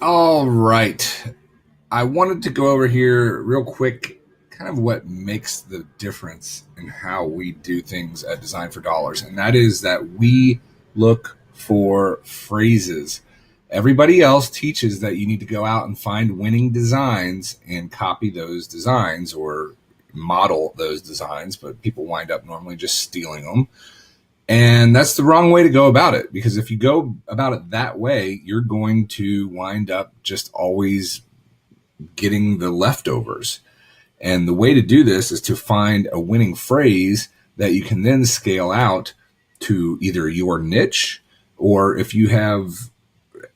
All right. I wanted to go over here real quick, kind of what makes the difference in how we do things at Design for Dollars. And that is that we look for phrases. Everybody else teaches that you need to go out and find winning designs and copy those designs or model those designs, but people wind up normally just stealing them. And that's the wrong way to go about it, because if you go about it that way, you're going to wind up just always getting the leftovers. And the way to do this is to find a winning phrase that you can then scale out to either your niche, or if you have,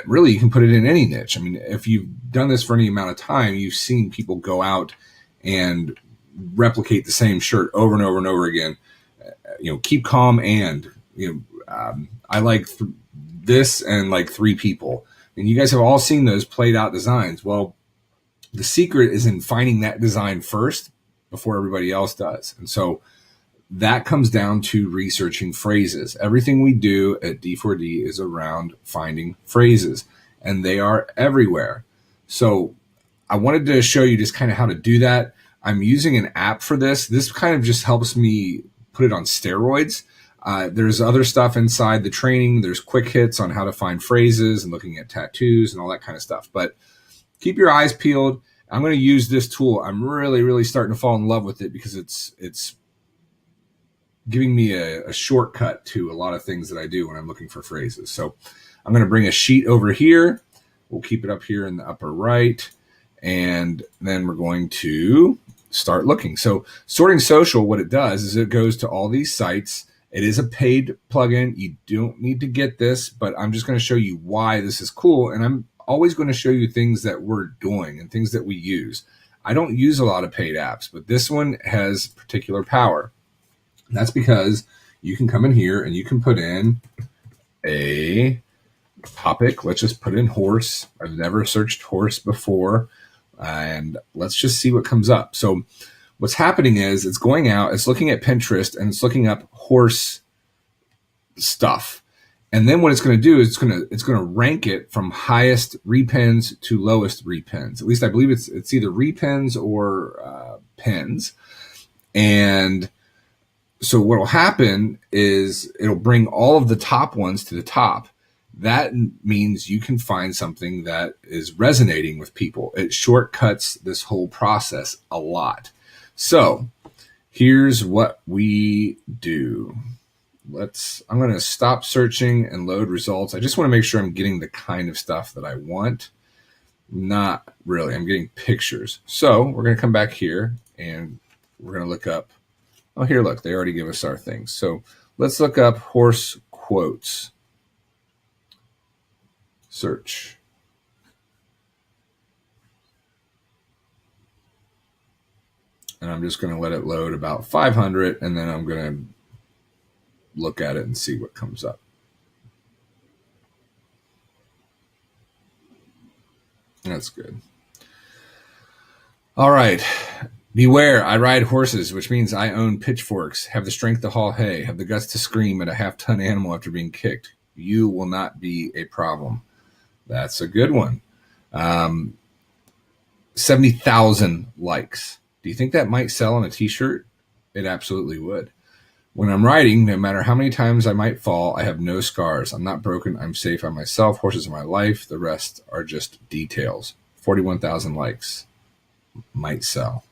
really, you can put it in any niche. I mean, if you've done this for any amount of time, you've seen people go out and replicate the same shirt over and over and over again. Keep calm and, I like this and like three people. And you guys have all seen those played out designs. Well, the secret is in finding that design first before everybody else does. And so that comes down to researching phrases. Everything we do at D4D is around finding phrases, and they are everywhere. So I wanted to show you just kind of how to do that. I'm using an app for this. This kind of just helps me put it on steroids. There's other stuff inside the training. There's quick hits on how to find phrases and looking at tattoos and all that kind of stuff. But keep your eyes peeled. I'm going to use this tool. I'm really, really starting to fall in love with it because it's giving me a shortcut to a lot of things that I do when I'm looking for phrases. So I'm going to bring a sheet over here. We'll keep it up here in the upper right. And then we're going to start looking. So Sorting Social, what it does is it goes to all these sites. It is a paid plugin. You don't need to get this, but I'm just going to show you why this is cool. And I'm always going to show you things that we're doing and things that we use. I don't use a lot of paid apps, but this one has particular power. And that's because you can come in here and you can put in a topic. Let's just put in horse. I've never searched horse before. And let's just see what comes up. So what's happening is it's going out, it's looking at Pinterest, and it's looking up horse stuff. And then what it's going to do is it's going to rank it from highest repins to lowest repins. At least I believe it's either repins or pins. And so what will happen is it'll bring all of the top ones to the top. That means you can find something that is resonating with people. It shortcuts this whole process a lot. So here's what we do. I'm going to stop searching and load results. I just want to make sure I'm getting the kind of stuff that I want. Not really. I'm getting pictures. So we're going to come back here and we're going to look up. Oh, here, look, they already give us our things. So let's look up horse quotes. Search. And I'm just going to let it load about 500, and then I'm going to look at it and see what comes up. That's good. All right. Beware, I ride horses, which means I own pitchforks, have the strength to haul hay, have the guts to scream at a half-ton animal after being kicked. You will not be a problem. That's a good one. 70,000 likes. Do you think that might sell on a t-shirt? It absolutely would. When I'm riding, no matter how many times I might fall, I have no scars. I'm not broken. I'm safe on myself. Horses are my life. The rest are just details. 41,000 likes. Might sell.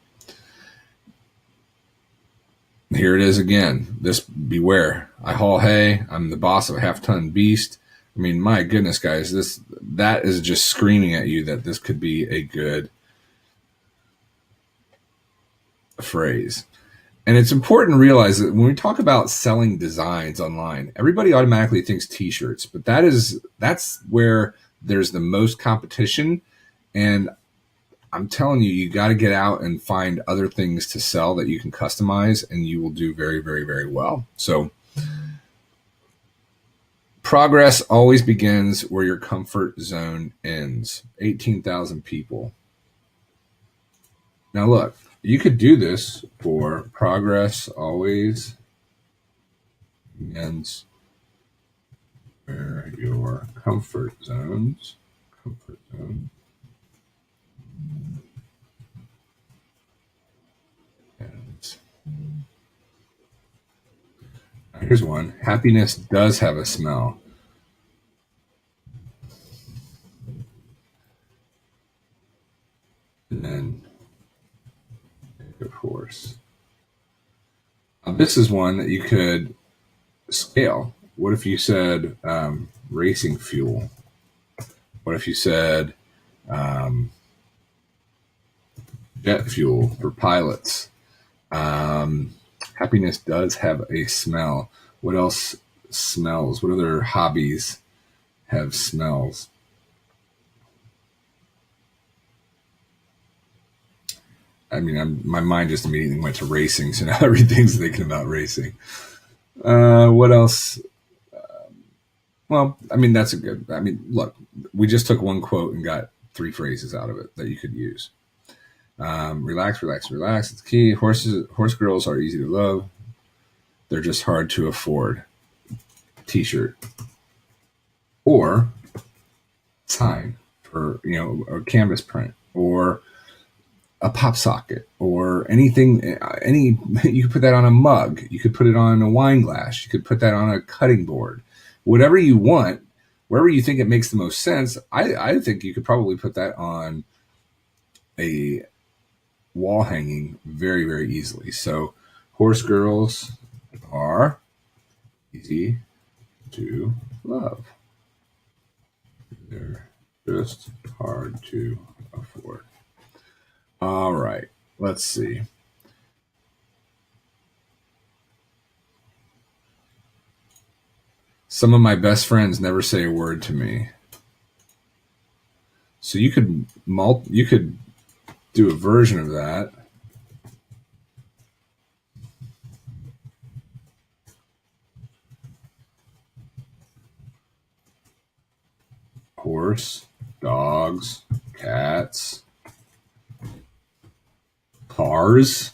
Here it is again. This beware. I haul hay. I'm the boss of a half-ton beast. I mean, my goodness, guys, that is just screaming at you that this could be a good phrase. And it's important to realize that when we talk about selling designs online, everybody automatically thinks t-shirts, but that's where there's the most competition. And I'm telling you, you got to get out and find other things to sell that you can customize, and you will do very, very, very well. So progress always begins where your comfort zone ends. 18,000 people. Now look, you could do this for progress always begins where of your comfort zones. Comfort zone. And here's one. Happiness does have a smell. And then of course. This is one that you could scale. What if you said racing fuel? What if you said jet fuel for pilots? Happiness does have a smell. What else smells? What other hobbies have smells? I mean, my mind just immediately went to racing, so now everything's thinking about racing. What else? Well, I mean, that's a good. I mean, look, we just took one quote and got 3 phrases out of it that you could use. Relax, relax, relax. It's key. Horse girls are easy to love. They're just hard to afford. T-shirt or sign for a canvas print or a pop socket or anything. You could put that on a mug. You could put it on a wine glass. You could put that on a cutting board. Whatever you want, wherever you think it makes the most sense. I think you could probably put that on a wall hanging very, very easily. So horse girls are easy to love. They're just hard to afford. All right, let's see. Some of my best friends never say a word to me. So you could do a version of that. Horse, dogs, cats, cars.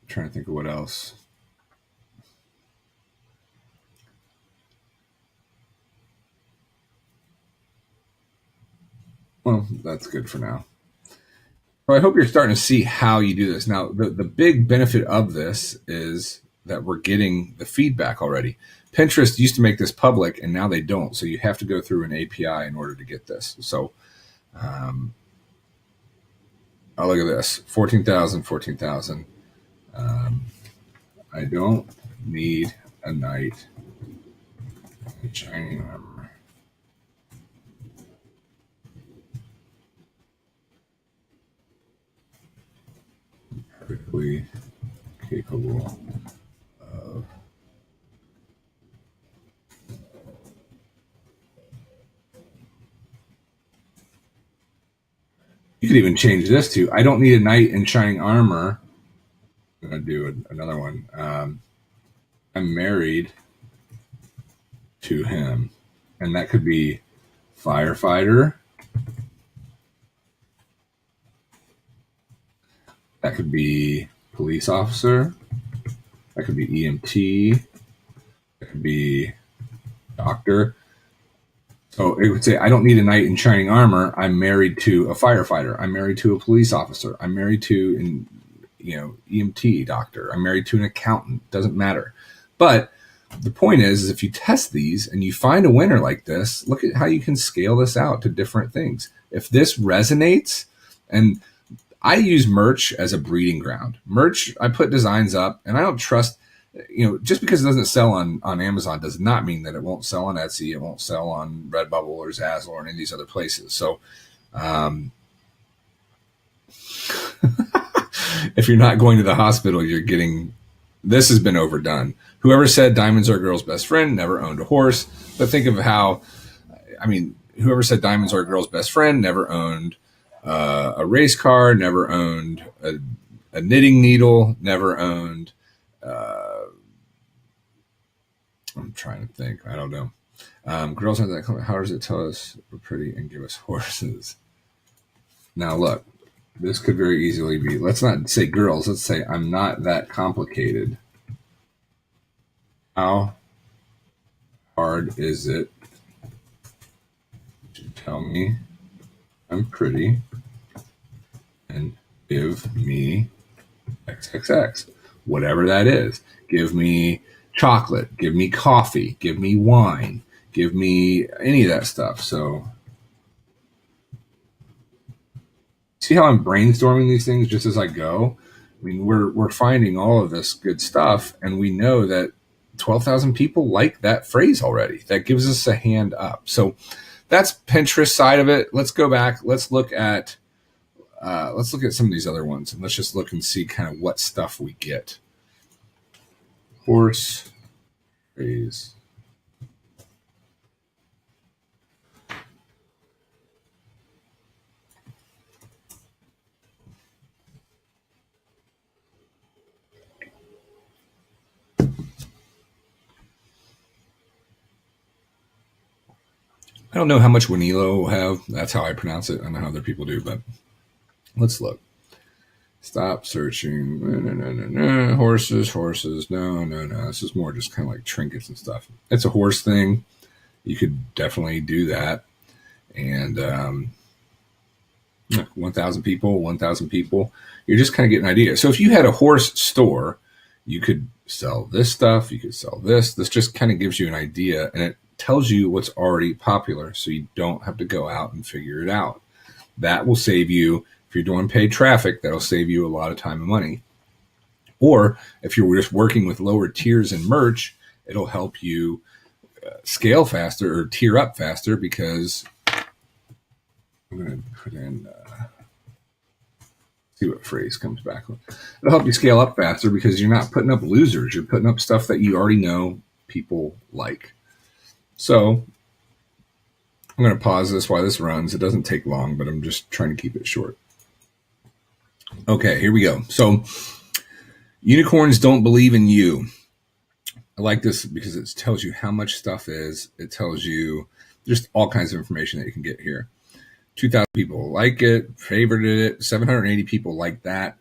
Trying to think of what else. Well, that's good for now. So I hope you're starting to see how you do this. Now, the big benefit of this is that we're getting the feedback already. Pinterest used to make this public, and now they don't. So you have to go through an API in order to get this. So, oh, look at this. 14,000, 14,000. I don't need a knight in shining armor. Perfectly capable of you could even change this to I don't need a knight in shining armor. I'm going to do another one. I'm married to him. And that could be firefighter. That could be police officer. That could be EMT. That could be doctor. So it would say, I don't need a knight in shining armor. I'm married to a firefighter. I'm married to a police officer. I'm married to an EMT doctor. I'm married to an accountant. Doesn't matter. But the point is if you test these and you find a winner like this, look at how you can scale this out to different things. If this resonates, and I use merch as a breeding ground. Merch, I put designs up, and I don't trust, just because it doesn't sell on Amazon does not mean that it won't sell on Etsy, it won't sell on Redbubble or Zazzle or any of these other places. So if you're not going to the hospital, you're getting, this has been overdone. Whoever said diamonds are a girl's best friend never owned a horse. But think of how, whoever said diamonds are a girl's best friend never owned a race car, never owned a knitting needle, never owned, I'm trying to think. I don't know. Girls aren't that. How does it tell us we're pretty and give us horses? Now look, This could very easily be, let's not say girls, let's say I'm not that complicated. How hard is it to tell me I'm pretty and give me XXX? Whatever that is. Give me chocolate, give me coffee, give me wine, give me any of that stuff. So see how I'm brainstorming these things just as I go? I mean, we're finding all of this good stuff, and we know that 12,000 people like that phrase already. That gives us a hand up. So that's Pinterest side of it. Let's go back. Let's look at some of these other ones, and let's just look and see kind of what stuff we get. Horse phrase. I don't know how much Wanilo will have. That's how I pronounce it. I don't know how other people do, but let's look. Stop searching. No. Horses. No. This is more just kind of like trinkets and stuff. It's a horse thing. You could definitely do that. And 1,000 people. You're just kind of getting an idea. So if you had a horse store, you could sell this stuff. You could sell this. This just kind of gives you an idea, and it tells you what's already popular, so you don't have to go out and figure it out. That will save you. If you're doing paid traffic, that'll save you a lot of time and money. Or if you're just working with lower tiers in merch, it'll help you scale faster or tier up faster, because I'm going to put in, see what phrase comes back with. It'll help you scale up faster because you're not putting up losers. You're putting up stuff that you already know people like. So I'm going to pause this while this runs. It doesn't take long, but I'm just trying to keep it short. Okay, here we go. So unicorns don't believe in you. I like this because it tells you how much stuff is. It tells you just all kinds of information that you can get here. 2,000 people like it, favorited it, 780 people like that.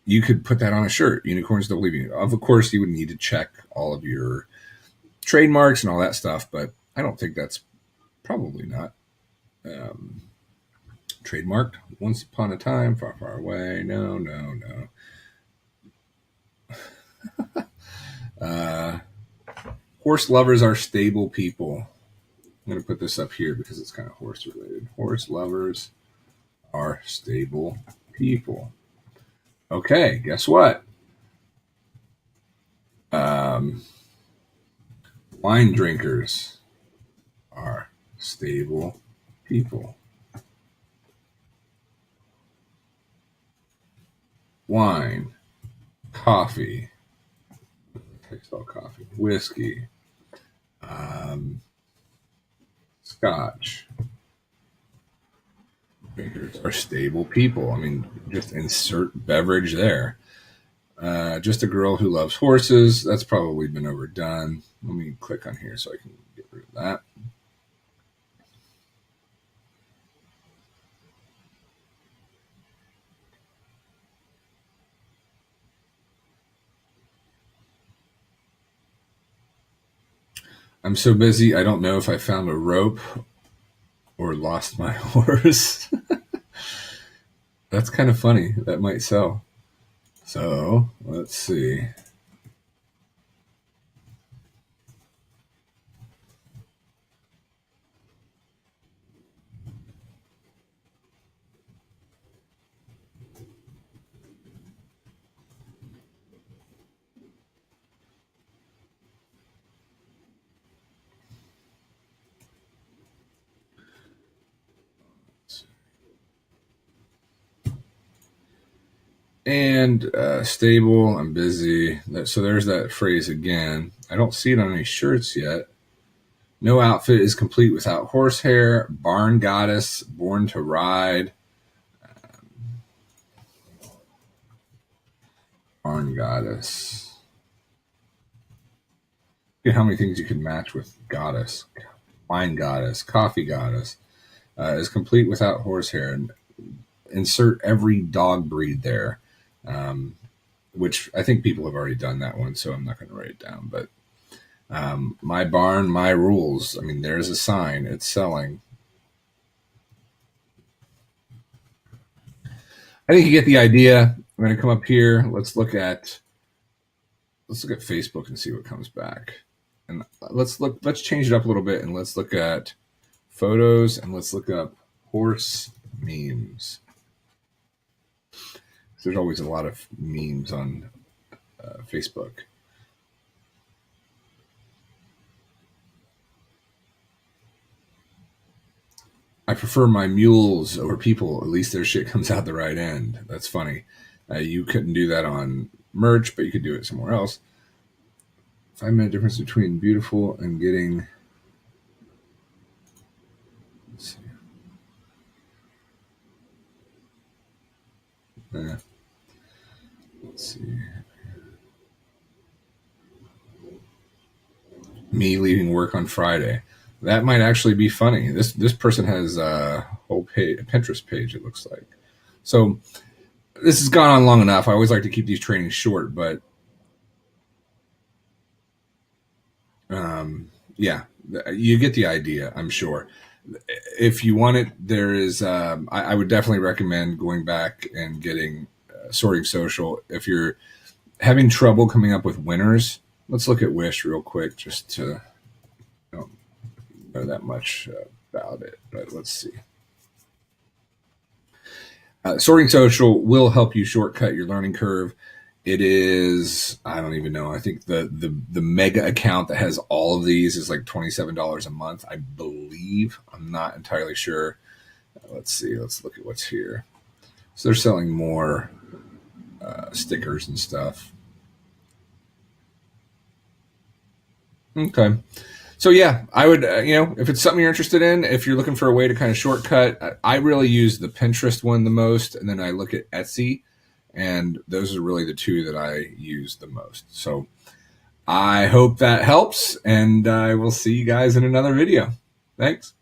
You could put that on a shirt. Unicorns don't believe in you. Of course, you would need to check all of your trademarks and all that stuff, but I don't think that's probably not trademarked. Once upon a time, far, far away. No. Horse lovers are stable people. I'm going to put this up here because it's kind of horse related. Horse lovers are stable people. Okay, guess what? Wine drinkers are stable people. Wine, coffee, whiskey, scotch drinkers are stable people. I mean, just insert beverage there. Just a girl who loves horses. That's probably been overdone. Let me click on here so I can get rid of that. I'm so busy, I don't know if I found a rope or lost my horse. That's kind of funny. That might sell. So let's see. And stable, I'm busy. So there's that phrase again. I don't see it on any shirts yet. No outfit is complete without horsehair. Barn goddess, born to ride. Barn goddess. Look at how many things you can match with goddess. Wine goddess, coffee goddess. Is complete without horsehair. And insert every dog breed there, which I think people have already done that one, so I'm not going to write it down. But my barn, my rules. I mean, there's a sign. It's selling. I think you get the idea. I'm going to come up here. Let's look at Facebook and see what comes back. And let's change it up a little bit, and let's look at photos, and let's look up horse memes. There's always a lot of memes on Facebook. I prefer my mules over people. At least their shit comes out the right end. That's funny. You couldn't do that on merch, but you could do it somewhere else. 5-minute difference between beautiful and getting. Let's see. Let's see. Me leaving work on Friday. That might actually be funny. This person has a whole Pinterest page, it looks like. So this has gone on long enough. I always like to keep these trainings short, but yeah, you get the idea, I'm sure. If you want it, there is, I would definitely recommend going back and getting Sorting Social. If you're having trouble coming up with winners, let's look at Wish real quick just to know that much about it. But let's see. Sorting Social will help you shortcut your learning curve. It is, I don't even know. I think the mega account that has all of these is like $27 a month, I believe. I'm not entirely sure. Let's see. Let's look at what's here. So they're selling more stickers and stuff. Okay. So yeah, I would, if it's something you're interested in, if you're looking for a way to kind of shortcut, I really use the Pinterest one the most, and then I look at Etsy, and those are really the two that I use the most. So I hope that helps, and I will see you guys in another video. Thanks.